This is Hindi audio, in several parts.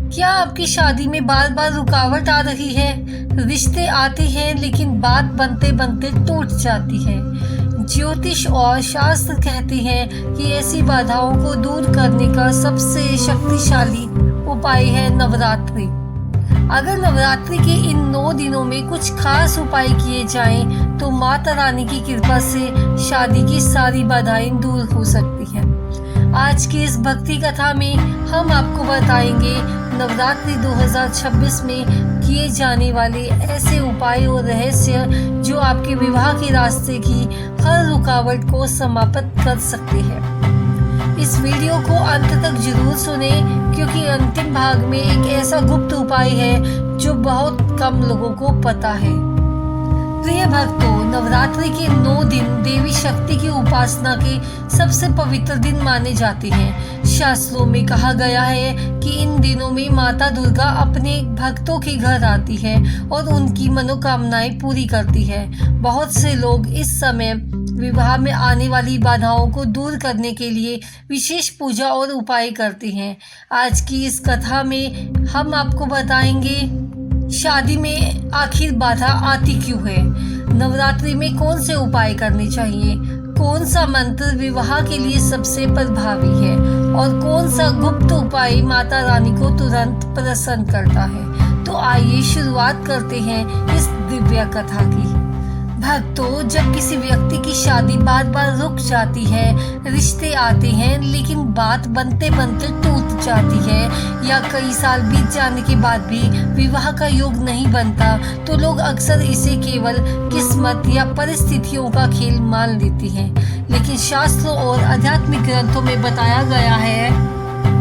क्या आपकी शादी में बार बार रुकावट आ रही है? रिश्ते आते हैं लेकिन बात बनते बनते टूट जाती है। ज्योतिष और शास्त्र कहते हैं कि ऐसी बाधाओं को दूर करने का सबसे शक्तिशाली उपाय है नवरात्रि। अगर नवरात्रि के इन 9 दिनों में कुछ खास उपाय किए जाएं, तो माता रानी की कृपा से शादी की सारी बाधाएं दूर हो सकती हैं। आज की इस भक्ति कथा में हम आपको बताएंगे नवरात्रि 2026 में किए जाने वाले ऐसे उपाय और रहस्य जो आपके विवाह के रास्ते की हर रुकावट को समाप्त कर सकते हैं। इस वीडियो को अंत तक जरूर सुने, क्योंकि अंतिम भाग में एक ऐसा गुप्त उपाय है जो बहुत कम लोगों को पता है। प्रिय भक्तों, नवरात्रि के 9 दिन देवी शक्ति की उपासना के सबसे पवित्र दिन माने जाते हैं। शास्त्रों में कहा गया है कि इन दिनों में माता दुर्गा अपने भक्तों के घर आती है और उनकी मनोकामनाएं पूरी करती है। बहुत से लोग इस समय विवाह में आने वाली बाधाओं को दूर करने के लिए विशेष पूजा और उपाय करते हैं। आज की इस कथा में हम आपको बताएंगे शादी में आखिर बाधा आती क्यों है, नवरात्रि में कौन से उपाय करने चाहिए, कौन सा मंत्र विवाह के लिए सबसे प्रभावी है और कौन सा गुप्त उपाय माता रानी को तुरंत प्रसन्न करता है। तो आइए शुरुआत करते हैं इस दिव्य कथा की। भक्तों, जब किसी व्यक्ति की शादी बार बार रुक जाती है, रिश्ते आते हैं लेकिन बात बनते बनते टूट जाती है, या कई साल बीत जाने के बाद भी विवाह का योग नहीं बनता, तो लोग अक्सर इसे केवल किस्मत या परिस्थितियों का खेल मान लेते हैं। लेकिन शास्त्रों और आध्यात्मिक ग्रंथों में बताया गया है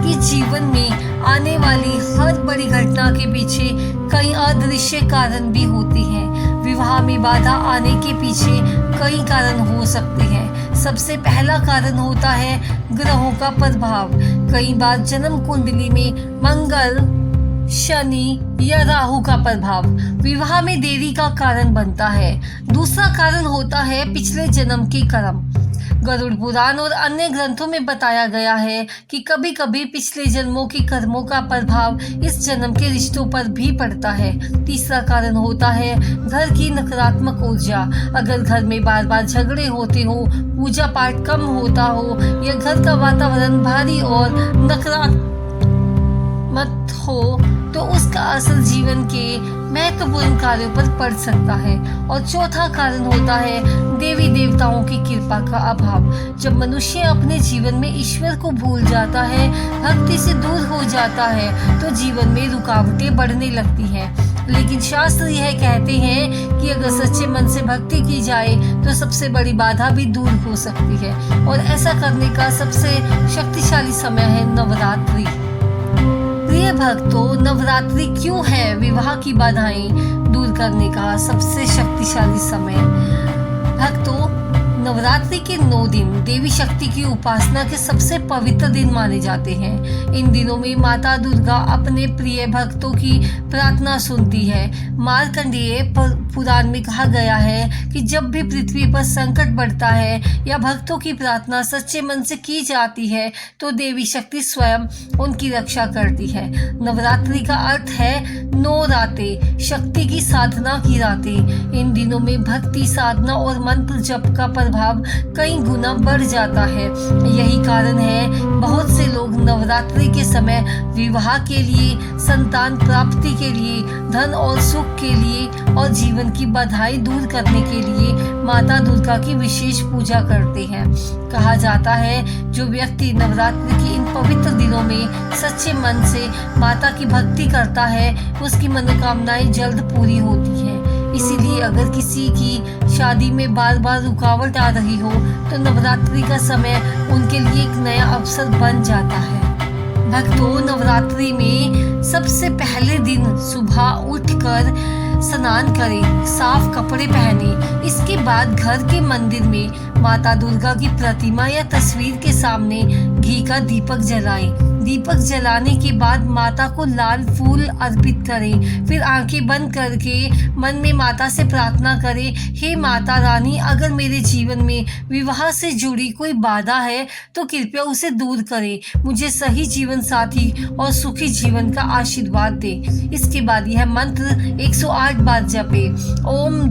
कि जीवन में आने वाली हर बड़ी घटना के पीछे कई अदृश्य कारण भी होते हैं। विवाह में बाधा आने के पीछे कई कारण हो सकते हैं। सबसे पहला कारण होता है ग्रहों का प्रभाव। कई बार जन्म कुंडली में मंगल, शनि या राहु का प्रभाव विवाह में देरी का कारण बनता है। दूसरा कारण होता है पिछले जन्म के कर्म। गरुड़ पुराण और अन्य ग्रंथों में बताया गया है कि कभी कभी पिछले जन्मों के कर्मों का प्रभाव इस जन्म के रिश्तों पर भी पड़ता है। तीसरा कारण होता है घर की नकारात्मक ऊर्जा। अगर घर में बार बार झगड़े होते हो, पूजा पाठ कम होता हो या घर का वातावरण भारी और नकारात्मक हो, तो उसका असर जीवन के महत्वपूर्ण कार्यों पर पड़ सकता है। और चौथा कारण होता है देवी देवताओं की कृपा का अभाव। जब मनुष्य अपने जीवन में ईश्वर को भूल जाता है, भक्ति से दूर हो जाता है, तो जीवन में रुकावटें बढ़ने लगती हैं। लेकिन शास्त्र यह कहते हैं कि अगर सच्चे मन से भक्ति की जाए तो सबसे बड़ी बाधा भी दूर हो सकती है। और ऐसा करने का सबसे शक्तिशाली समय है नवरात्रि। प्रिय भक्तों, नवरात्रि क्यों है विवाह की बाधाएं दूर करने का सबसे शक्तिशाली समय? भक्तों, नवरात्रि के 9 दिन देवी शक्ति की उपासना के सबसे पवित्र दिन माने जाते हैं। इन दिनों में माता दुर्गा अपने प्रिय भक्तों की प्रार्थना सुनती है। मार्कंडेय पुराण में कहा गया है कि जब भी पृथ्वी पर संकट बढ़ता है या भक्तों की प्रार्थना सच्चे मन से की जाती है, तो देवी शक्ति स्वयं उनकी रक्षा करती है। नवरात्रि का अर्थ है 9 रातें, शक्ति की साधना की रातें। इन दिनों में भक्ति, साधना और मंत्र जप का प्रभाव कई गुना बढ़ जाता है। यही कारण है बहुत से लोग नवरात्रि के समय विवाह के लिए, संतान प्राप्ति के लिए, धन और सुख के लिए और जीवन की बाधाएं दूर करने के लिए माता दुर्गा की विशेष पूजा करते हैं। कहा जाता है जो व्यक्ति नवरात्रि के इन पवित्र दिनों में सच्चे मन से माता की भक्ति करता है, उसकी मनोकामनाएं जल्द पूरी होती हैं। इसीलिए अगर किसी की शादी में बार बार रुकावट आ रही हो, तो नवरात्रि का समय उनके लिए एक नया अवसर बन जाता है। भक्तों, नवरात्रि में सबसे पहले दिन सुबह उठकर स्नान करें, साफ कपड़े पहने। इसके बाद घर के मंदिर में माता दुर्गा की प्रतिमा या तस्वीर के सामने घी का दीपक जलाएं। दीपक जलाने के बाद माता को लाल फूल अर्पित करें। फिर आंखें बंद करके मन में माता से प्रार्थना करें, हे माता रानी, अगर मेरे जीवन में विवाह से जुड़ी कोई बाधा है तो कृपया उसे दूर करें, मुझे सही जीवन साथी और सुखी जीवन का आशीर्वाद दे। इसके बाद यह मंत्र 108 बार जपे। ओम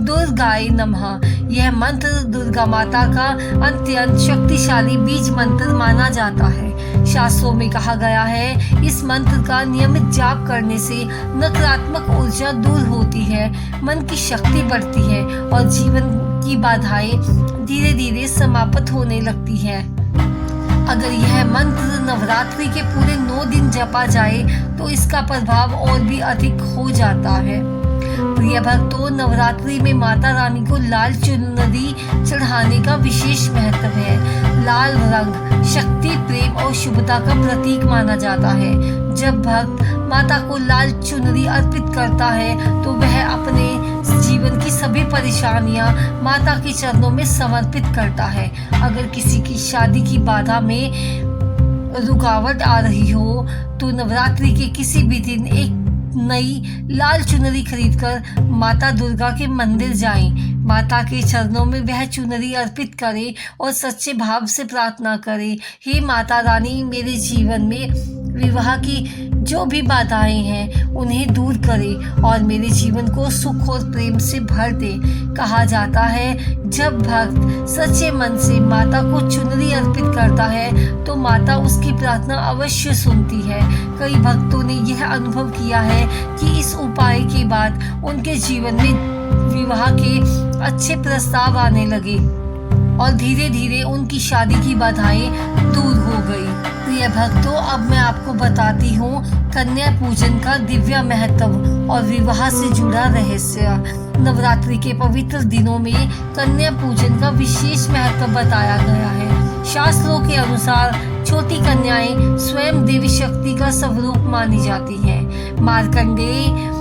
दुर्गाय नमः। यह मंत्र दुर्गा माता का अत्यंत शक्तिशाली बीज मंत्र माना जाता है। शास्त्रों में कहा गया है, इस मंत्र का नियमित जाप करने से नकारात्मक ऊर्जा दूर होती है, मन की शक्ति बढ़ती है और जीवन की बाधाएं धीरे धीरे समाप्त होने लगती है। अगर यह मंत्र नवरात्रि के पूरे 9 दिन जपा जाए तो इसका प्रभाव और भी अधिक हो जाता है। प्रिय भक्तों, नवरात्रि में माता रानी को लाल चुनरी चढ़ाने का विशेष महत्व है। लाल रंग शक्ति, प्रेम और शुभता का प्रतीक माना जाता है। जब भक्त माता को लाल चुनरी अर्पित करता है तो वह अपने जीवन की सभी परेशानियां माता के चरणों में समर्पित करता है। अगर किसी की शादी की बाधा में रुकावट आ रही हो तो नवरात्रि के किसी भी दिन एक नई लाल चुनरी खरीदकर माता दुर्गा के मंदिर जाएं। माता के चरणों में वह चुनरी अर्पित करें और सच्चे भाव से प्रार्थना करें, हे माता रानी, मेरे जीवन में विवाह की जो भी बाधाएं हैं उन्हें दूर करें और मेरे जीवन को सुख और प्रेम से भर दे। कहा जाता है, जब भक्त सच्चे मन से माता को चुनरी अर्पित करता है तो माता उसकी प्रार्थना अवश्य सुनती है। कई भक्तों ने यह अनुभव किया है कि इस उपाय के बाद उनके जीवन में विवाह के अच्छे प्रस्ताव आने लगे और धीरे धीरे उनकी शादी की बाधाएं दूर हो गई। प्रिय भक्तों, अब मैं आपको बताती हूँ कन्या पूजन का दिव्य महत्व और विवाह से जुड़ा रहस्य। नवरात्रि के पवित्र दिनों में कन्या पूजन का विशेष महत्व बताया गया है। शास्त्रों के अनुसार छोटी कन्याएं स्वयं देवी शक्ति का स्वरूप मानी जाती हैं। मार्कंडेय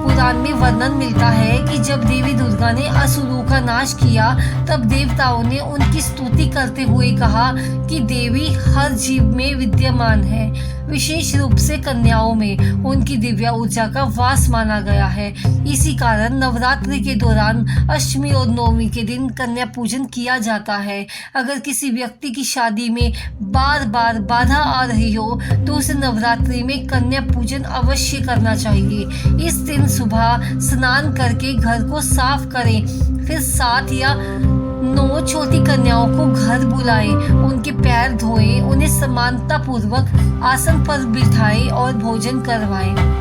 पुराण में वर्णन मिलता है कि जब देवी दुर्गा ने असुरों का नाश किया तब देवताओं ने उनकी स्तुति करते हुए कहा कि देवी हर जीव में विद्यमान है, विशेष रूप से कन्याओं में उनकी दिव्य ऊर्जा का वास माना गया है। इसी कारण नवरात्रि के दौरान अष्टमी और नवमी के दिन कन्या पूजन किया जाता है। अगर किसी व्यक्ति की शादी में बार बार बाधा आ रही हो तो उसे नवरात्रि में कन्या पूजन अवश्य करना चाहिए। इस दिन सुबह स्नान करके घर को साफ करें, फिर 7 या 9 छोटी कन्याओं को घर बुलाएं, उनके पैर धोएं, उन्हें समानता पूर्वक आसन पर बिठाएं और भोजन करवाएं।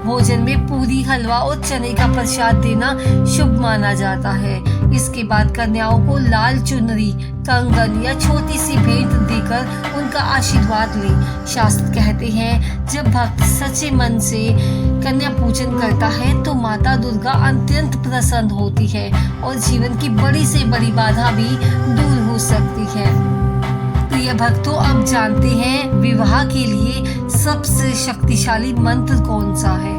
भोजन में पूरी, हलवा और चने का प्रसाद देना शुभ माना जाता है। इसके बाद कन्याओं को लाल चुनरी, कंगन या छोटी सी भेंट देकर उनका आशीर्वाद लें। शास्त्र कहते हैं, जब भक्त सच्चे मन से कन्या पूजन करता है तो माता दुर्गा अत्यंत प्रसन्न होती है और जीवन की बड़ी से बड़ी बाधा भी दूर हो सकती है। प्रिय भक्तों, अब जानते हैं विवाह के लिए सबसे शक्तिशाली मंत्र कौन सा है।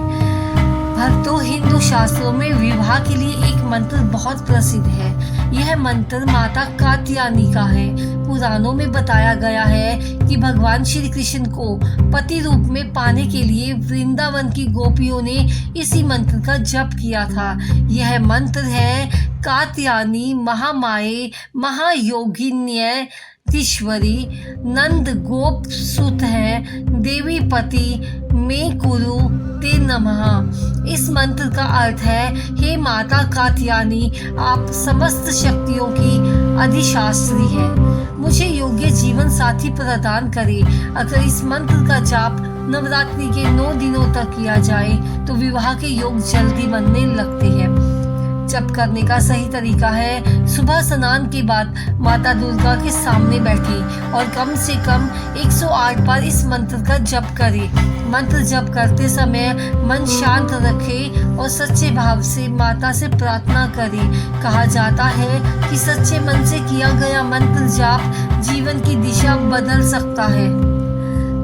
भक्तों, हिंदू शास्त्रों में विवाह के लिए एक मंत्र बहुत प्रसिद्ध है। यह मंत्र माता कात्यायनी का है। पुराणों में बताया गया है कि भगवान श्री कृष्ण को पति रूप में पाने के लिए वृंदावन की गोपियों ने इसी मंत्र का जप किया था। यह मंत्र है, कात्यायनी महामाये महायोगिन्य ईश्वरी नंद गोप सुत है देवी पति में कुरु ते नमः। इस मंत्र का अर्थ है, हे माता कात्यायनी, आप समस्त शक्तियों की अधिशास्त्री हैं, मुझे योग्य जीवन साथी प्रदान करें। अगर इस मंत्र का जाप नवरात्रि के 9 दिनों तक किया जाए तो विवाह के योग जल्दी बनने लगते हैं। जप करने का सही तरीका है, सुबह स्नान के बाद माता दुर्गा के सामने बैठें और कम से कम 108 बार इस मंत्र का जप करें। मंत्र जप करते समय मन शांत रखें और सच्चे भाव से माता से प्रार्थना करें। कहा जाता है कि सच्चे मन से किया गया मंत्र जाप जीवन की दिशा बदल सकता है।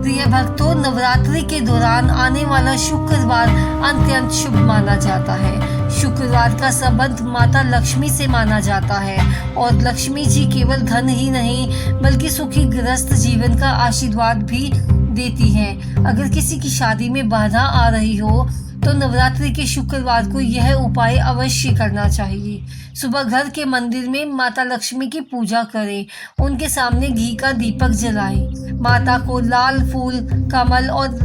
प्रिय भक्तों, नवरात्रि के दौरान आने वाला शुक्रवार अत्यंत शुभ माना जाता है। शुक्रवार का संबंध माता लक्ष्मी से माना जाता है और लक्ष्मी जी केवल धन ही नहीं बल्कि सुखी गृहस्थ जीवन का आशीर्वाद भी देती हैं। अगर किसी की शादी में बाधा आ रही हो तो नवरात्रि के शुक्रवार को यह उपाय अवश्य करना चाहिए। सुबह घर के मंदिर में माता लक्ष्मी की पूजा करें, उनके सामने घी का दीपक जलाएं, माता को लाल फूल, कमल और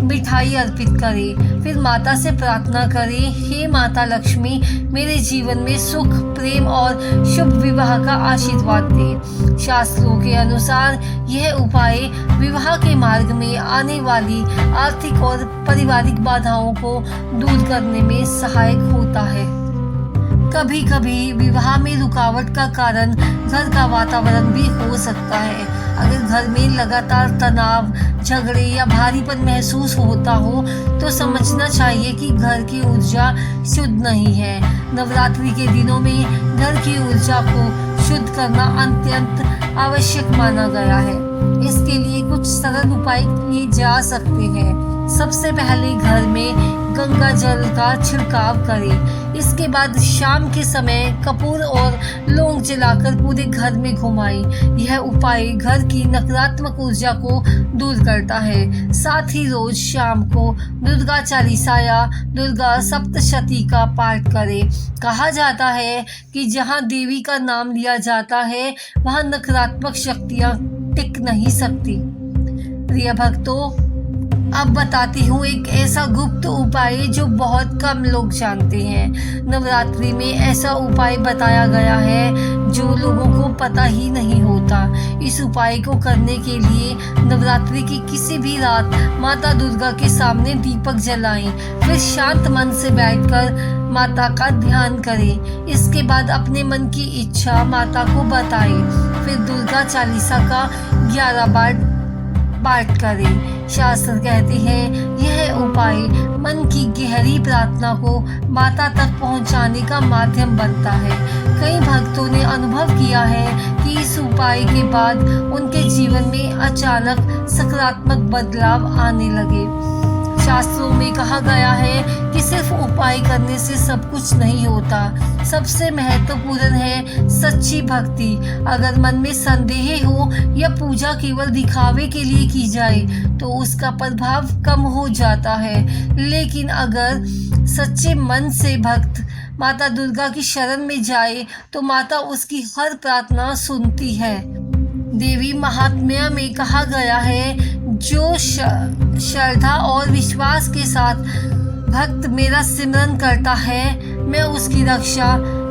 मिठाई अर्पित करें। फिर माता से प्रार्थना करें, हे माता लक्ष्मी, मेरे जीवन में सुख, प्रेम और शुभ विवाह का आशीर्वाद दें। शास्त्रों के अनुसार यह उपाय विवाह के मार्ग में आने वाली आर्थिक और पारिवारिक बाधाओं को दूर करने में सहायक होता है। कभी कभी विवाह में रुकावट का कारण घर का वातावरण भी हो सकता है। अगर घर में लगातार तनाव, झगड़े या भारीपन महसूस होता हो तो समझना चाहिए कि घर की ऊर्जा शुद्ध नहीं है। नवरात्रि के दिनों में घर की ऊर्जा को शुद्ध करना अत्यंत आवश्यक माना गया है। इसके लिए कुछ सरल उपाय किए जा सकते हैं। सबसे पहले घर में गंगा जल का छिड़काव करें। इसके बाद शाम के समय कपूर और लौंग जलाकर पूरे घर में घुमाएं। यह उपाय घर की नकारात्मक ऊर्जा को दूर करता है। साथ ही रोज शाम को दुर्गा चालीसा या दुर्गा सप्तशती का पाठ करें। कहा जाता है कि जहाँ देवी का नाम लिया जाता है वहाँ नकारात्मक शक्तियाँ टिक नहीं सकती। प्रिय भक्तों, अब बताती हूँ एक ऐसा गुप्त उपाय जो बहुत कम लोग जानते हैं। नवरात्रि में ऐसा उपाय बताया गया है जो लोगों को पता ही नहीं होता। इस उपाय को करने के लिए नवरात्रि की किसी भी रात माता दुर्गा के सामने दीपक जलाएं, फिर शांत मन से बैठकर माता का ध्यान करें। इसके बाद अपने मन की इच्छा माता को बताएं, फिर दुर्गा चालीसा का 11 बार पाठ करें। शास्त्र कहते हैं यह उपाय मन की गहरी प्रार्थना को माता तक पहुंचाने का माध्यम बनता है। कई भक्तों ने अनुभव किया है कि इस उपाय के बाद उनके जीवन में अचानक सकारात्मक बदलाव आने लगे। शास्त्रों में कहा गया है कि सिर्फ उपाय करने से सब कुछ नहीं होता। सबसे महत्वपूर्ण है सच्ची भक्ति। अगर मन में संदेह हो या पूजा केवल दिखावे के लिए की जाए तो उसका प्रभाव कम हो जाता है, लेकिन अगर सच्चे मन से भक्त माता दुर्गा की शरण में जाए तो माता उसकी हर प्रार्थना सुनती है। देवी महात्म्य में कहा गया है, जो श्रद्धा और विश्वास के साथ भक्त मेरा सिमरन करता है मैं उसकी रक्षा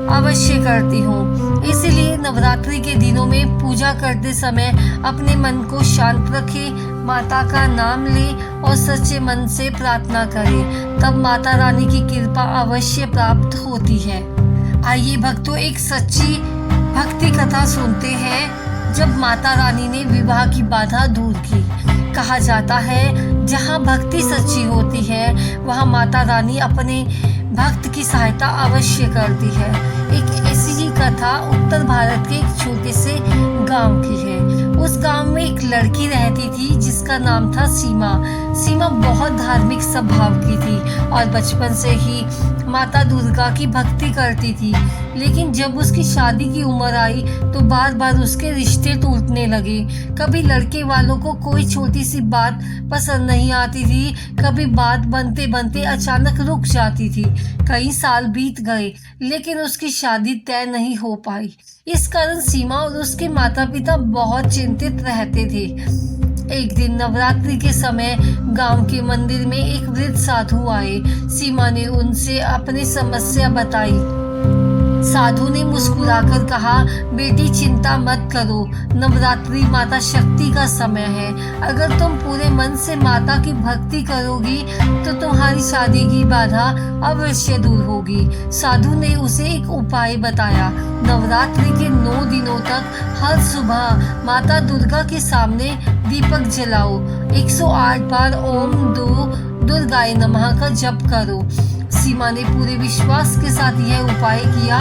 अवश्य करती हूँ। इसीलिए नवरात्रि के दिनों में पूजा करते समय अपने मन को शांत रखें, माता का नाम लें और सच्चे मन से प्रार्थना करें। तब माता रानी की कृपा अवश्य प्राप्त होती है। आइए भक्तों, एक सच्ची भक्ति कथा सुनते हैं जब माता रानी ने विवाह की बाधा दूर की। कहा जाता है जहाँ भक्ति सच्ची होती है वहाँ माता रानी अपने भक्त की सहायता अवश्य करती है। एक ऐसी ही कथा उत्तर भारत के एक छोटे से गांव की है। उस गांव में एक लड़की रहती थी जिसका नाम था सीमा। सीमा बहुत धार्मिक स्वभाव की थी और बचपन से ही माता दुर्गा की भक्ति करती थी। लेकिन जब उसकी शादी की उम्र आई तो बार बार उसके रिश्ते टूटने लगे। कभी लड़के वालों को कोई छोटी सी बात पसंद नहीं आती थी, कभी बात बनते बनते अचानक रुक जाती थी। कई साल बीत गए लेकिन उसकी शादी तय नहीं हो पाई। इस कारण सीमा और उसके माता पिता बहुत चिंतित रहते थे। एक दिन नवरात्रि के समय गांव के मंदिर में एक वृद्ध साधु आए। सीमा ने उनसे अपनी समस्या बताई। साधु ने मुस्कुराकर कहा, बेटी चिंता मत करो, नवरात्रि माता शक्ति का समय है। अगर तुम पूरे मन से माता की भक्ति करोगी तो तुम्हारी शादी की बाधा अवश्य दूर होगी। साधु ने उसे एक उपाय बताया। नवरात्रि के 9 दिनों तक हर सुबह माता दुर्गा के सामने दीपक जलाओ। 108 बार ओम दुर्गाय नमः का जप करो। सीमा ने पूरे विश्वास के साथ यह उपाय किया।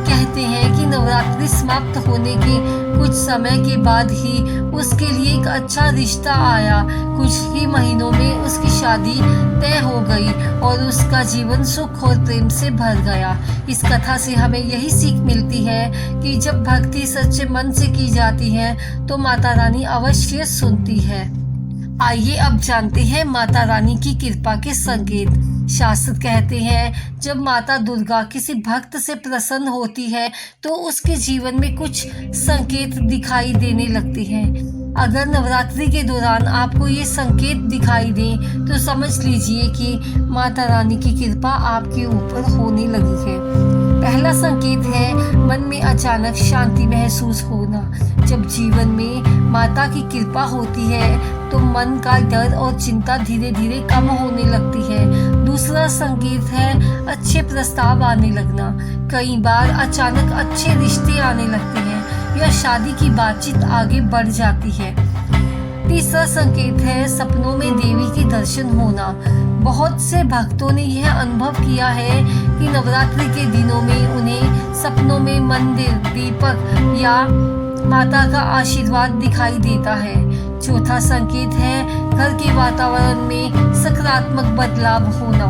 कहते हैं कि नवरात्रि समाप्त होने के कुछ समय के बाद ही उसके लिए एक अच्छा रिश्ता आया। कुछ ही महीनों में उसकी शादी तय हो गई और उसका जीवन सुख और प्रेम से भर गया। इस कथा से हमें यही सीख मिलती है कि जब भक्ति सच्चे मन से की जाती है तो माता रानी अवश्य सुनती है। आइए अब जानते हैं माता रानी की कृपा के संकेत। शास्त्र कहते हैं जब माता दुर्गा किसी भक्त से प्रसन्न होती है तो उसके जीवन में कुछ संकेत दिखाई देने लगते हैं। अगर नवरात्रि के दौरान आपको ये संकेत दिखाई दें तो समझ लीजिए कि माता रानी की कृपा आपके ऊपर होने लगी है। पहला संकेत है मन में अचानक शांति महसूस होना। जब जीवन में माता की कृपा होती है तो मन का डर और चिंता धीरे धीरे कम होने लगती है। दूसरा संकेत है अच्छे प्रस्ताव आने लगना। कई बार अचानक अच्छे रिश्ते आने लगते हैं या शादी की बातचीत आगे बढ़ जाती है। तीसरा संकेत है सपनों में देवी के दर्शन होना। बहुत से भक्तों ने यह अनुभव किया है कि नवरात्रि के दिनों में उन्हें सपनों में मंदिर, दीपक या माता का आशीर्वाद दिखाई देता है। चौथा संकेत है घर के वातावरण में सकारात्मक बदलाव होना।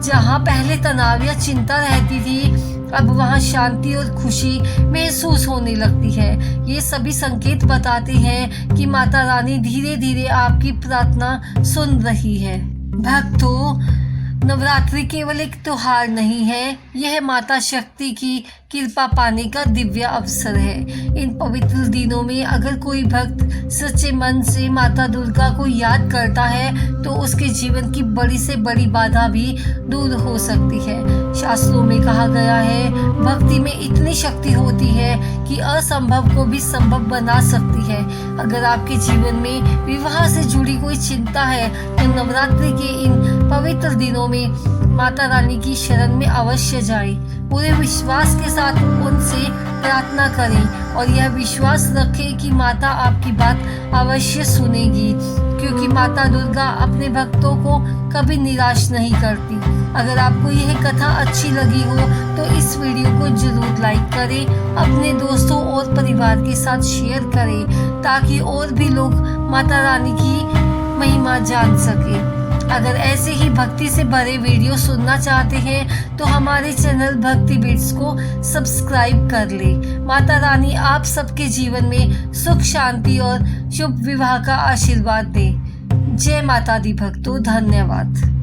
जहां पहले तनाव या चिंता रहती थी अब वहां शांति और खुशी महसूस होने लगती है। ये सभी संकेत बताते हैं कि माता रानी धीरे धीरे आपकी प्रार्थना सुन रही है। भक्तों, नवरात्रि केवल एक त्योहार नहीं है, यह माता शक्ति की कृपा पाने का दिव्य अवसर है। इन पवित्र दिनों में अगर कोई भक्त सच्चे मन से माता दुर्गा को याद करता है तो उसके जीवन की बड़ी से बड़ी बाधा भी दूर हो सकती है। शास्त्रों में कहा गया है भक्ति में इतनी शक्ति होती है कि असंभव को भी संभव बना सकती है। अगर आपके जीवन में विवाह से जुड़ी कोई चिंता है तो नवरात्रि के इन पवित्र दिनों में माता रानी की शरण में अवश्य जाएं। पूरे विश्वास के साथ उनसे प्रार्थना करें और यह विश्वास रखें कि माता आपकी बात अवश्य सुनेगी, क्योंकि माता दुर्गा अपने भक्तों को कभी निराश नहीं करती। अगर आपको यह कथा अच्छी लगी हो तो इस वीडियो को जरूर लाइक करें, अपने दोस्तों और परिवार के साथ शेयर करें ताकि और भी लोग माता रानी की महिमा जान सके। अगर ऐसे ही भक्ति से भरे वीडियो सुनना चाहते हैं तो हमारे चैनल भक्ति बीट्स को सब्सक्राइब कर ले। माता रानी आप सबके जीवन में सुख, शांति और शुभ विवाह का आशीर्वाद दे। जय माता दी भक्तों, धन्यवाद।